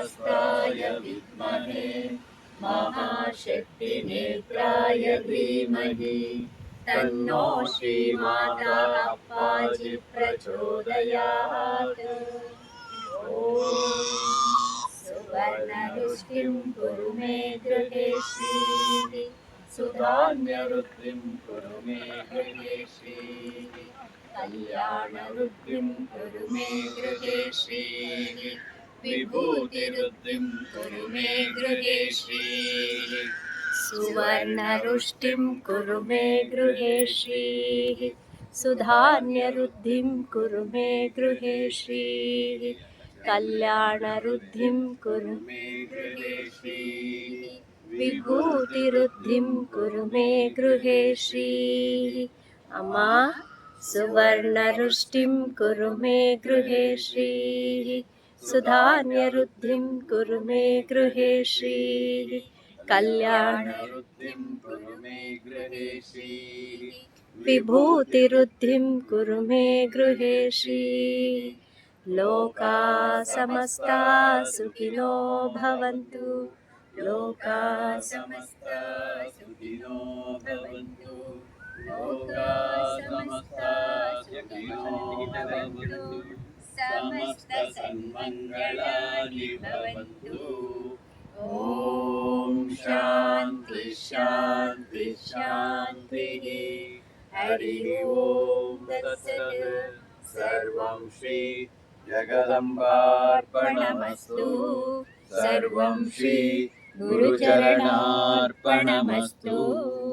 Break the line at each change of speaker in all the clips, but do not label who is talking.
सहस्राय विद्महे महाशक्तिनेत्राय धीमहि तन्नो श्रीमाता अप्पाजि प्रचोदयात्। ॐ सुवर्णरुष्टिं कुरु मे गृहे श्रीः सुधान्यरुद्धिं कुरु मे गृहे श्रीः कल्याणरुद्धिं कुरु मे गृहे श्रीः विभूतिरुद्धिं कुरु मे गृहे श्रीः सुवर्णरुष्टिं कुरु मे गृहे श्रीः सुधान्यरुद्धिं कुरु मे गृहे श्रीः कल्याणरुद्धिं कुरु मे गृहे श्रीः विभूतिरुद्धिं कुरु मे गृहे श्रीः अम्म सुवर्णरुष्टिं कुरु मे गृहे श्रीः सुधान्यरुद्धिं कुरु मे गृहे श्रीः कल्याणरुद्धिं कुरु मे गृहे श्रीः विभूतिरुद्धिं कुरु मे गृहे श्रीः लोका समस्ता सुखिनो भवन्तु लोका समस्ता सुखिनो भवन्तु लोका समस्ता सुखिनो भवन्तु समस्त सन्मङ्गलानि भवन्तु। ॐ शान्ति शान्ति शान्तिः। हरि ओम तत्सत्। सर्वं श्री जगदम्बार्पणमस्तु। सर्वं श्री गुरुचरणार्पणमस्तु।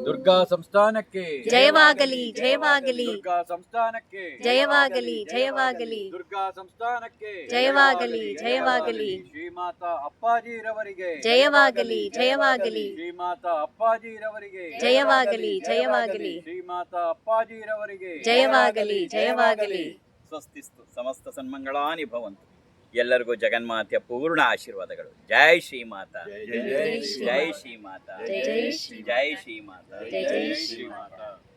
ದುರ್ಗಾ ಸಂಸ್ಥಾನಕ್ಕೆ
ಜಯವಾಗಲಿ ಜಯವಾಗಲಿ
ದುರ್ಗಾ ಸಂಸ್ಥಾನಕ್ಕೆ
ಜಯವಾಗಲಿ ಜಯವಾಗಲಿ
ದುರ್ಗಾ ಸಂಸ್ಥಾನಕ್ಕೆ
ಜಯವಾಗಲಿ ಜಯವಾಗಲಿ
ಶ್ರೀಮಾತಾ ಅಪ್ಪಾಜಿರವರಿಗೆ
ಜಯವಾಗಲಿ ಜಯವಾಗಲಿ
ಶ್ರೀಮಾತಾ ಅಪ್ಪಾಜಿರವರಿಗೆ
ಜಯವಾಗಲಿ ಜಯವಾಗಲಿ
ಶ್ರೀಮಾತಾ ಅಪ್ಪಾಜಿರವರಿಗೆ
ಜಯವಾಗಲಿ ಜಯವಾಗಲಿ.
ಸ್ವಸ್ತಿಸ್ತು. ಸಮಸ್ತ ಸನ್ಮಂಗಳಾನಿ ಭವಂತು. ಎಲ್ಲರಿಗೂ ಜಗನ್ಮಾತೆಯ ಪೂರ್ಣ ಆಶೀರ್ವಾದಗಳು. ಜೈ ಶ್ರೀಮಾತಾ, ಜೈ ಶ್ರೀಮಾತಾ,
ಜೈ
ಜೈ ಶ್ರೀಮಾತಾ,
ಜೈ
ಜೈ ಶ್ರೀಮಾತಾ.